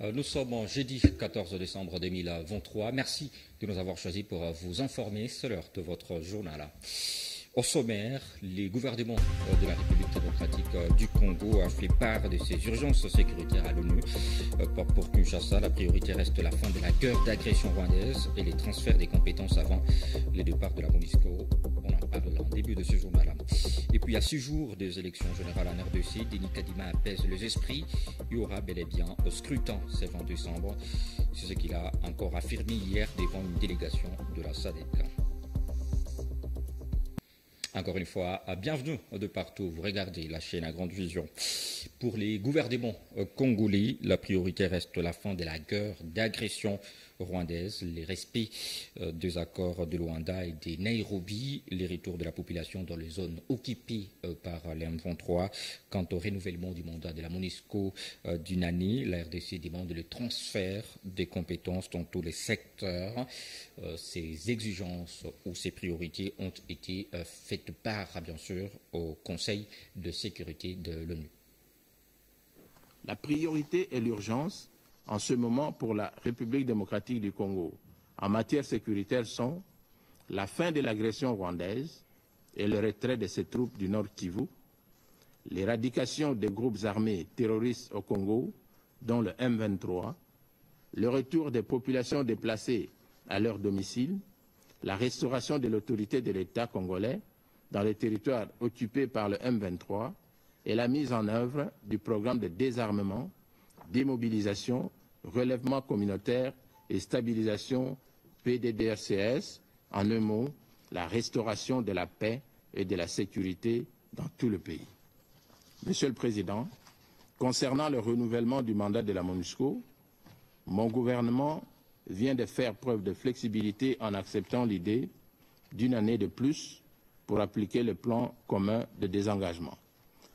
Nous sommes jeudi 14 décembre 2023. Merci de nous avoir choisis pour vous informer. C'est l'heure de votre journal. Au sommaire, les gouvernements de la République démocratique du Congo ont fait part de ces urgences sécuritaires à l'ONU. Pour Kinshasa, la priorité reste la fin de la guerre d'agression rwandaise et les transferts des compétences avant le départ de la MONUSCO. On en parle en début de ce journal. Et puis, à 6 jours des élections générales en RDC, Denis Kadima apaise les esprits. Il y aura bel et bien au scrutin ce 20 décembre. C'est ce qu'il a encore affirmé hier devant une délégation de la SADC. Encore une fois, bienvenue de partout. Vous regardez la chaîne à grande vision. Pour les gouvernements congolais, la priorité reste la fin de la guerre d'agression rwandaise, le respect des accords de Luanda et de Nairobi, les retours de la population dans les zones occupées par les M23. Quant au renouvellement du mandat de la MONUSCO d'une année, la RDC demande le transfert des compétences dans tous les secteurs. Ces exigences ou ces priorités ont été faites part, bien sûr, au Conseil de sécurité de l'ONU. La priorité et l'urgence en ce moment pour la République démocratique du Congo en matière sécuritaire sont la fin de l'agression rwandaise et le retrait de ses troupes du Nord Kivu, l'éradication des groupes armés terroristes au Congo, dont le M23, le retour des populations déplacées à leur domicile, la restauration de l'autorité de l'État congolais dans les territoires occupés par le M23 et la mise en œuvre du programme de désarmement, démobilisation, relèvement communautaire et stabilisation PDDRCS, en un mot, la restauration de la paix et de la sécurité dans tout le pays. Monsieur le Président, concernant le renouvellement du mandat de la MONUSCO, mon gouvernement vient de faire preuve de flexibilité en acceptant l'idée d'une année de plus pour appliquer le plan commun de désengagement.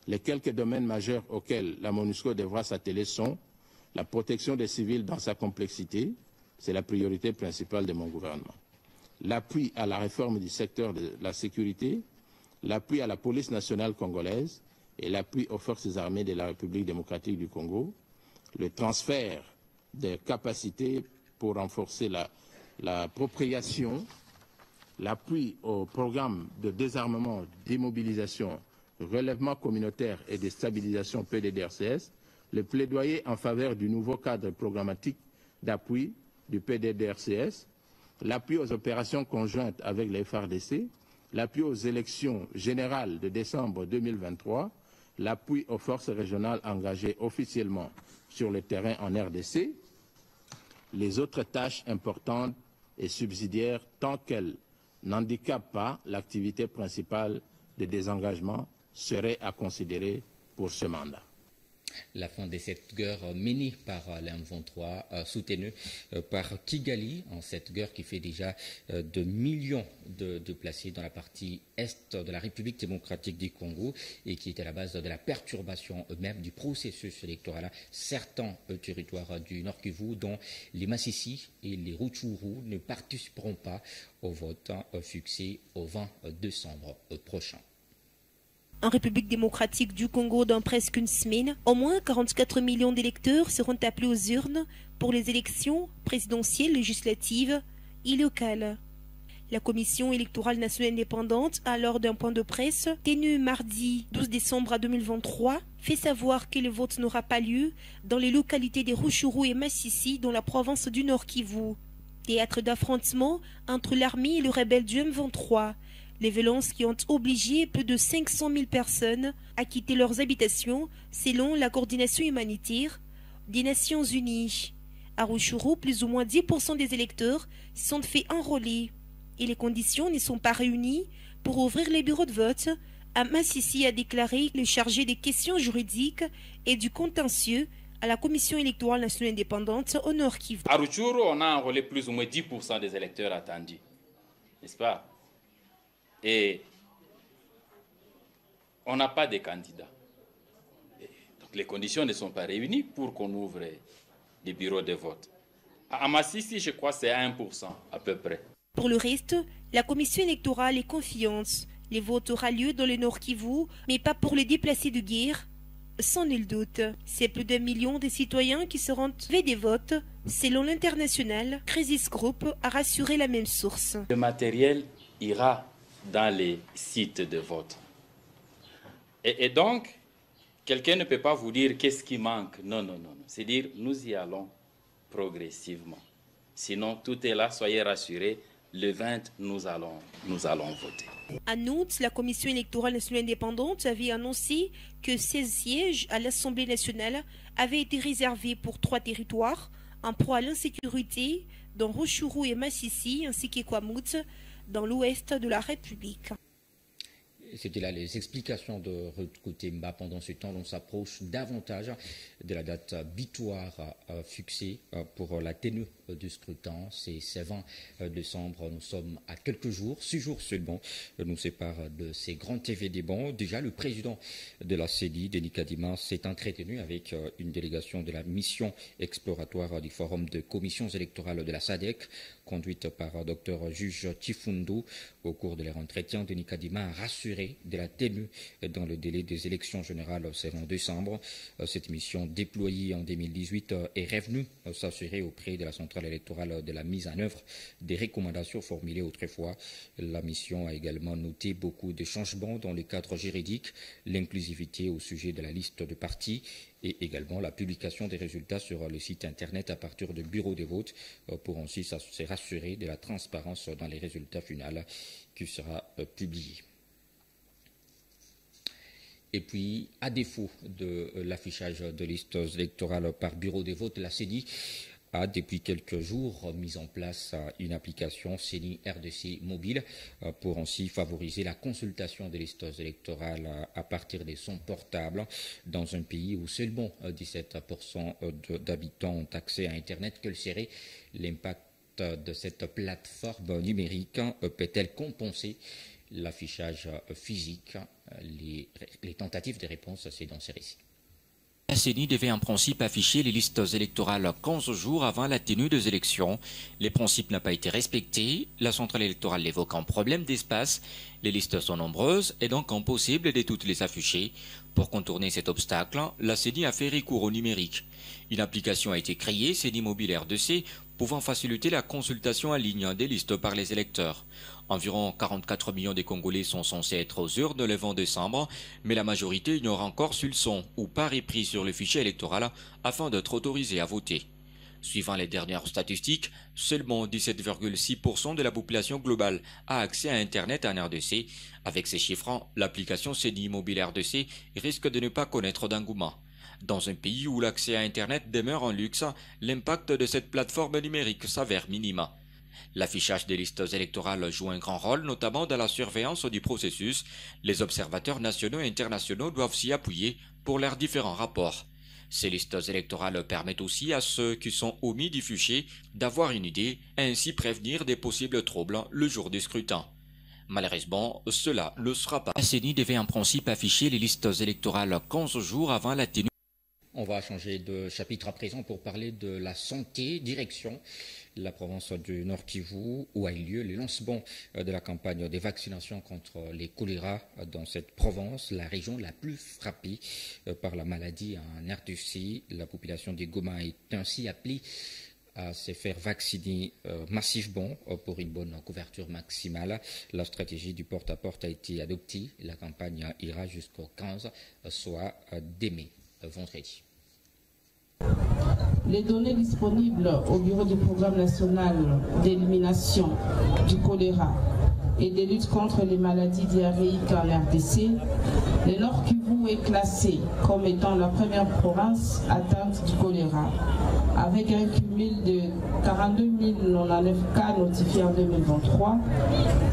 Les quelques domaines majeurs auxquels la MONUSCO devra s'atteler sont la protection des civils dans sa complexité, c'est la priorité principale de mon gouvernement, l'appui à la réforme du secteur de la sécurité, l'appui à la police nationale congolaise et l'appui aux forces armées de la République démocratique du Congo, le transfert des capacités pour renforcer l'appropriation, l'appui au programme de désarmement, d'immobilisation, relèvement communautaire et de stabilisation PDDRCS, le plaidoyer en faveur du nouveau cadre programmatique d'appui du PDDRCS, l'appui aux opérations conjointes avec les FARDC, l'appui aux élections générales de décembre 2023, l'appui aux forces régionales engagées officiellement sur le terrain en RDC, les autres tâches importantes et subsidiaires tant qu'elles n'handicapent pas l'activité principale de désengagement seraient à considérer pour ce mandat. La fin de cette guerre menée par l'M23, soutenue par Kigali, en cette guerre qui fait déjà de millions de déplacés dans la partie est de la République démocratique du Congo et qui est à la base de la perturbation même du processus électoral. Certains territoires du Nord Kivu, dont les Massissi et les Rutshuru, ne participeront pas au vote fixé au 20 décembre prochain. En République démocratique du Congo, dans presque une semaine, au moins 44 millions d'électeurs seront appelés aux urnes pour les élections présidentielles, législatives et locales. La Commission électorale nationale indépendante, à lors d'un point de presse tenu mardi 12 décembre 2023, fait savoir que le vote n'aura pas lieu dans les localités des Rutshuru et Massissi dans la province du Nord Kivu. Théâtre d'affrontements entre l'armée et le rebelle du M23. Les violences qui ont obligé plus de 500 000 personnes à quitter leurs habitations, selon la coordination humanitaire des Nations Unies. À Rutshuru, plus ou moins 10% des électeurs sont fait enrôler et les conditions ne sont pas réunies pour ouvrir les bureaux de vote. À Massissi, a déclaré le chargé des questions juridiques et du contentieux à la Commission électorale nationale indépendante au Nord Kivu. À Rutshuru, on a enrôlé plus ou moins 10% des électeurs attendus, n'est-ce pas? Et on n'a pas de candidats. Donc les conditions ne sont pas réunies pour qu'on ouvre les bureaux de vote. À Massissi, je crois que c'est à 1% à peu près. Pour le reste, la commission électorale est confiante. Les votes auront lieu dans le Nord Kivu, mais pas pour les déplacés de guerre sans nul doute. C'est plus d'1 million de citoyens qui seront des votes. Selon l'international, Crisis Group a rassuré la même source. Le matériel ira dans les sites de vote. Et donc, quelqu'un ne peut pas vous dire qu'est-ce qui manque. Non, non, non. C'est dire, nous y allons progressivement. Sinon, tout est là, soyez rassurés. Le 20, nous allons voter. En août, la Commission électorale nationale indépendante avait annoncé que 16 sièges à l'Assemblée nationale avaient été réservés pour 3 territoires en proie à l'insécurité, dans Rutshuru et Masisi, ainsi qu'Ekwamut, dans l'ouest de la République. C'était là les explications de Ruth Koutemba. Pendant ce temps, on s'approche davantage de la date butoir fixée pour la tenue du scrutin. C'est 20 décembre. Nous sommes à quelques jours, 6 jours seulement, nous séparent de ces grands événements. Déjà, le président de la CENI, Denis Kadima, s'est entretenu avec une délégation de la mission exploratoire du Forum de commissions électorales de la SADC, conduite par Dr Juge Tifundu. Au cours de leur entretien, Denis Kadima a rassuré de la tenue dans le délai des élections générales en décembre. Cette mission déployée en 2018 est revenue s'assurer auprès de la centrale électorale de la mise en œuvre des recommandations formulées autrefois. La mission a également noté beaucoup de changements dans le cadre juridique, l'inclusivité au sujet de la liste de partis et également la publication des résultats sur le site internet à partir du bureau des votes pour ainsi se rassurer de la transparence dans les résultats finaux qui sera publié. Et puis, à défaut de l'affichage de listes électorales par bureau des votes, la CENI a depuis quelques jours mis en place une application CENI RDC mobile pour ainsi favoriser la consultation des listes électorales à partir de son portable dans un pays où seulement 17% d'habitants ont accès à Internet. Quel serait l'impact de cette plateforme numérique? Peut-elle compenser l'affichage physique? Les tentatives de réponse, c'est dans ces récits. La CENI devait en principe afficher les listes électorales 15 jours avant la tenue des élections. Le principe n'a pas été respecté. La centrale électorale évoque un problème d'espace. Les listes sont nombreuses et donc impossible de toutes les afficher. Pour contourner cet obstacle, la CENI a fait recours au numérique. Une application a été créée, CENI Mobile RDC, pouvant faciliter la consultation en ligne des listes par les électeurs. Environ 44 millions de Congolais sont censés être aux urnes le 20 décembre, mais la majorité ignore encore s'ils sont ou pas repris sur le fichier électoral afin d'être autorisés à voter. Suivant les dernières statistiques, seulement 17,6% de la population globale a accès à Internet en RDC. Avec ces chiffres, l'application CENI Mobile RDC risque de ne pas connaître d'engouement. Dans un pays où l'accès à Internet demeure un luxe, l'impact de cette plateforme numérique s'avère minime. L'affichage des listes électorales joue un grand rôle, notamment dans la surveillance du processus. Les observateurs nationaux et internationaux doivent s'y appuyer pour leurs différents rapports. Ces listes électorales permettent aussi à ceux qui sont omis du fichier d'avoir une idée et ainsi prévenir des possibles troubles le jour du scrutin. Malheureusement, cela ne sera pas. La CENI devait en principe afficher les listes électorales 15 jours avant la tenue. On va changer de chapitre à présent pour parler de la santé, direction la province du Nord Kivu, où a eu lieu le lancement de la campagne de vaccination contre les choléra dans cette province, la région la plus frappée par la maladie en RDC. La population de Goma est ainsi appelée à se faire vacciner massivement pour une bonne couverture maximale. La stratégie du porte-à-porte a été adoptée. La campagne ira jusqu'au 15, soit demain, vendredi. Les données disponibles au Bureau du Programme national d'élimination du choléra et de lutte contre les maladies diarrhéiques en RDC, le Nord Kivu est classé comme étant la première province atteinte du choléra, avec un cumul de 42 099 cas notifiés en 2023,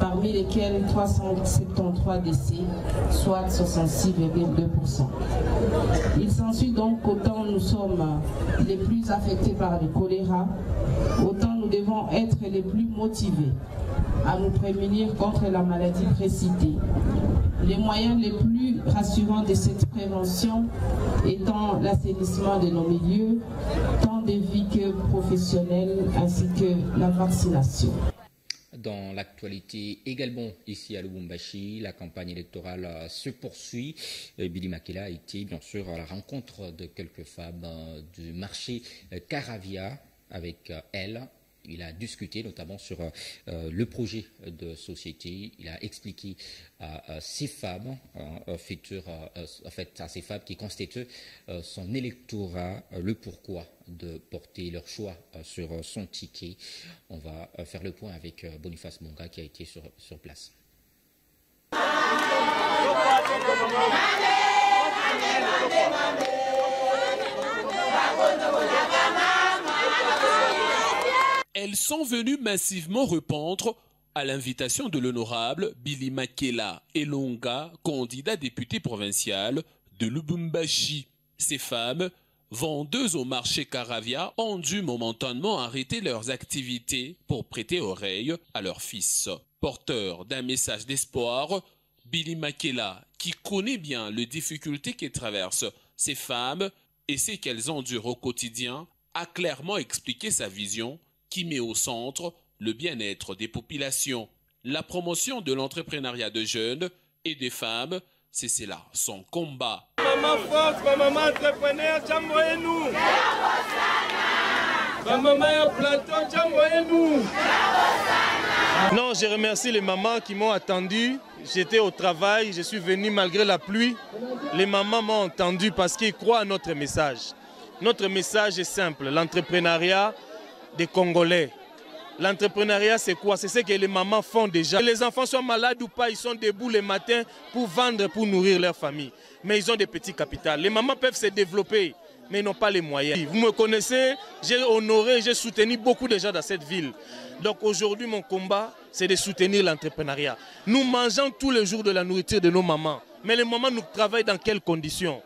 parmi lesquels 373 décès, soit 66,2%. Il s'ensuit donc qu'autant nous sommes les plus affectés par le choléra, autant nous devons être les plus motivés à nous prémunir contre la maladie précitée. Les moyens les plus rassurants de cette prévention étant l'assainissement de nos milieux, tant des vies que professionnelles, ainsi que la vaccination. dans l'actualité également ici à Lubumbashi, la campagne électorale se poursuit. Billy Makela a été bien sûr à la rencontre de quelques femmes du marché Caravia. Avec elle, il a discuté notamment sur le projet de société. Il a expliqué à ces femmes, à ces femmes qui constituent son électorat, le pourquoi de porter leur choix sur son ticket. On va faire le point avec Boniface Munga qui a été sur place. Elles sont venues massivement répondre à l'invitation de l'honorable Billy Makela Elonga, candidat député provincial de Lubumbashi. Ces femmes, vendeuses au marché Caravia, ont dû momentanément arrêter leurs activités pour prêter oreille à leur fils. Porteur d'un message d'espoir, Billy Makela, qui connaît bien les difficultés que traversent ces femmes et ce qu'elles endurent au quotidien, a clairement expliqué sa vision qui met au centre le bien-être des populations. La promotion de l'entrepreneuriat de jeunes et des femmes, c'est cela son combat. Maman forte, maman entrepreneur, jamboyez-nous. Maman plateau, jamboyez-nous. Non, je remercie les mamans qui m'ont attendu. J'étais au travail, je suis venu malgré la pluie. Les mamans m'ont entendu parce qu'ils croient à notre message. Notre message est simple, l'entrepreneuriat des Congolais. L'entrepreneuriat, c'est quoi? C'est ce que les mamans font déjà. Les enfants sont malades ou pas, ils sont debout le matin pour vendre, pour nourrir leur famille. Mais ils ont des petits capitals. Les mamans peuvent se développer, mais ils n'ont pas les moyens. Vous me connaissez, j'ai honoré, j'ai soutenu beaucoup de gens dans cette ville. Donc aujourd'hui, mon combat, c'est de soutenir l'entrepreneuriat. Nous mangeons tous les jours de la nourriture de nos mamans. Mais les mamans, nous travaillent dans quelles conditions?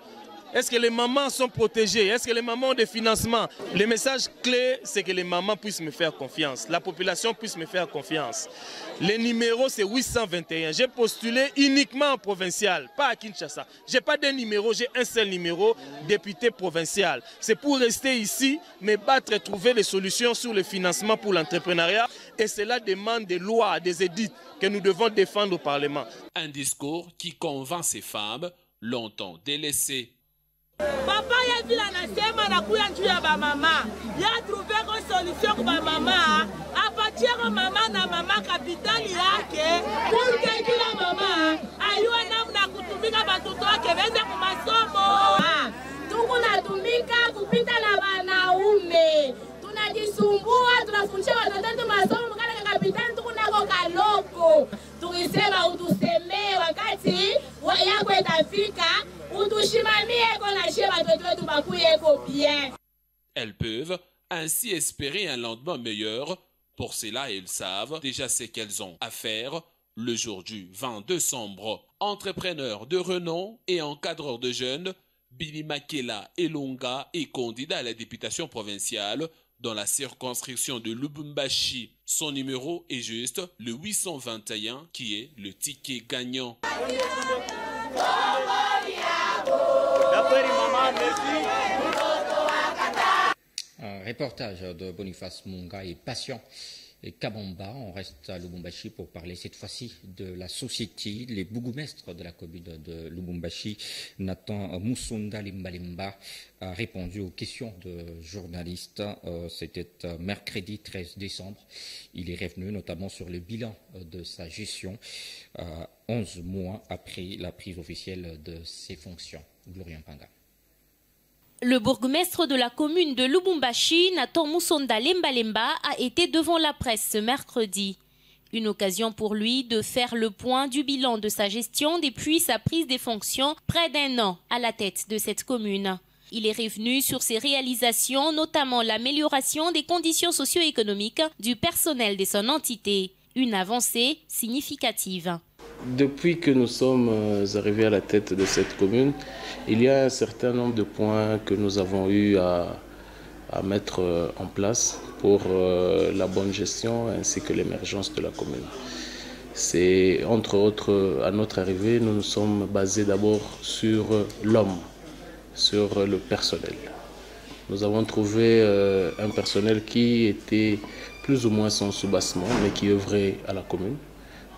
Est-ce que les mamans sont protégées? Est-ce que les mamans ont des financements? Le message clé, c'est que les mamans puissent me faire confiance. La population puisse me faire confiance. Le numéro, c'est 821. J'ai postulé uniquement en provincial, pas à Kinshasa. Je n'ai pas de numéro, j'ai un seul numéro, député provincial. C'est pour rester ici, me battre et trouver des solutions sur le financement pour l'entrepreneuriat. Et cela demande des lois, des édits que nous devons défendre au Parlement. Un discours qui convainc ces femmes, longtemps délaissées. Papa ya vila nasema na kuya njuu ya ba mama. Ya trouver une solution kwa ba mama. Apatie kwa mama na mama kapitali yake. Pour que kila mama ayue namna kutumika batoto wake bende kwa masomo. Tuko natumika kupita na wanaume. Tunajisumbua, tunafundisha watoto wetu masomo kana kapitali tuko nako kaloko. Tukisema utusemee wakati yako itafika. Elles peuvent ainsi espérer un lendemain meilleur. Pour cela, elles savent déjà ce qu'elles ont à faire le jour du 20 décembre. Entrepreneur de renom et encadreur de jeunes, Billy Makela Elonga est candidat à la députation provinciale dans la circonscription de Lubumbashi. Son numéro est juste le 821 qui est le ticket gagnant. Un reportage de Boniface Munga et Patient et Kabamba. On reste à Lubumbashi pour parler cette fois-ci de la société. Les bourgmestres de la commune de Lubumbashi, Nathan Musonda Limbalimba, a répondu aux questions de journalistes. C'était mercredi 13 décembre. Il est revenu notamment sur le bilan de sa gestion 11 mois après la prise officielle de ses fonctions. Gloria Mpanga. Le bourgmestre de la commune de Lubumbashi, Nathan Musonda Lembalemba, a été devant la presse ce mercredi. Une occasion pour lui de faire le point du bilan de sa gestion depuis sa prise des fonctions près d'un an à la tête de cette commune. Il est revenu sur ses réalisations, notamment l'amélioration des conditions socio-économiques du personnel de son entité. Une avancée significative. Depuis que nous sommes arrivés à la tête de cette commune, il y a un certain nombre de points que nous avons eu à mettre en place pour la bonne gestion ainsi que l'émergence de la commune. C'est entre autres, à notre arrivée, nous nous sommes basés d'abord sur l'homme, sur le personnel. Nous avons trouvé un personnel qui était plus ou moins son soubassement, mais qui œuvrait à la commune.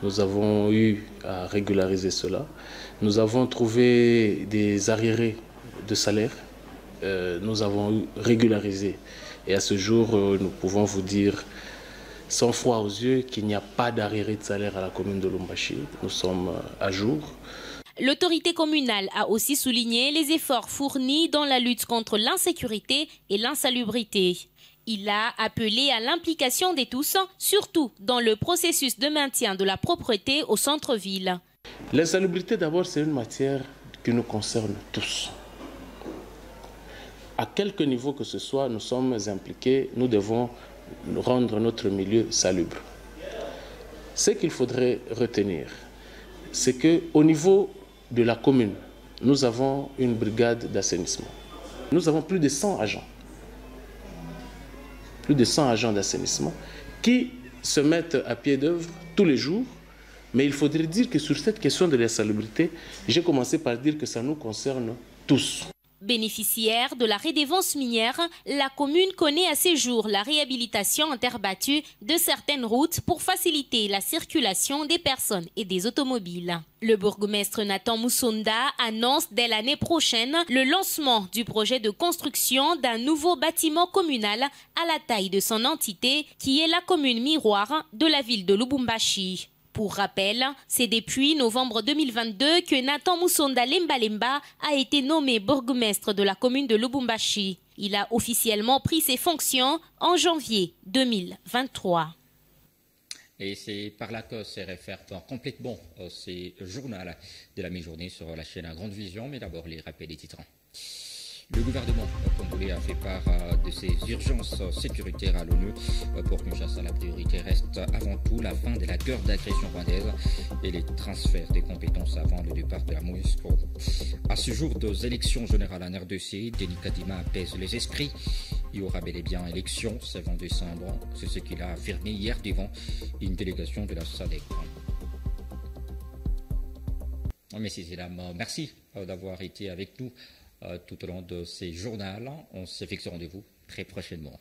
Nous avons eu à régulariser cela. Nous avons trouvé des arriérés de salaire. Nous avons régularisé. Et à ce jour, nous pouvons vous dire sans foi aux yeux qu'il n'y a pas d'arriéré de salaire à la commune de Lubumbashi. Nous sommes à jour. L'autorité communale a aussi souligné les efforts fournis dans la lutte contre l'insécurité et l'insalubrité. Il a appelé à l'implication de tous, surtout dans le processus de maintien de la propreté au centre-ville. L'insalubrité, d'abord, c'est une matière qui nous concerne tous. À quelque niveau que ce soit, nous sommes impliqués, nous devons rendre notre milieu salubre. Ce qu'il faudrait retenir, c'est qu'au niveau de la commune, nous avons une brigade d'assainissement. Nous avons plus de 100 agents. Plus de 100 agents d'assainissement qui se mettent à pied d'œuvre tous les jours. Mais il faudrait dire que sur cette question de l'insalubrité, j'ai commencé par dire que ça nous concerne tous. Bénéficiaire de la redevance minière, la commune connaît à ce jour la réhabilitation interbattue de certaines routes pour faciliter la circulation des personnes et des automobiles. Le bourgmestre Nathan Musonda annonce dès l'année prochaine le lancement du projet de construction d'un nouveau bâtiment communal à la taille de son entité, qui est la commune miroir de la ville de Lubumbashi. Pour rappel, c'est depuis novembre 2022 que Nathan Musonda Lemba a été nommé bourgmestre de la commune de Lubumbashi. Il a officiellement pris ses fonctions en janvier 2023. Et c'est par là que se réfère complètement ces journaux de la mi-journée sur la chaîne à Grande Vision. Mais d'abord, les rappels des titres. Le gouvernement congolais a fait part de ses urgences sécuritaires à l'ONU. Pour Kinshasa, la priorité reste avant tout la fin de la guerre d'agression rwandaise et les transferts des compétences avant le départ de la MONUSCO. À ce jour des élections générales en RDC, Denis Kadima apaise les esprits. Il y aura bel et bien élection ce 20 décembre. C'est ce qu'il a affirmé hier devant une délégation de la SADC. Messieurs et dames, merci d'avoir été avec nous tout au long de ces journaux. On se fixe rendez-vous très prochainement.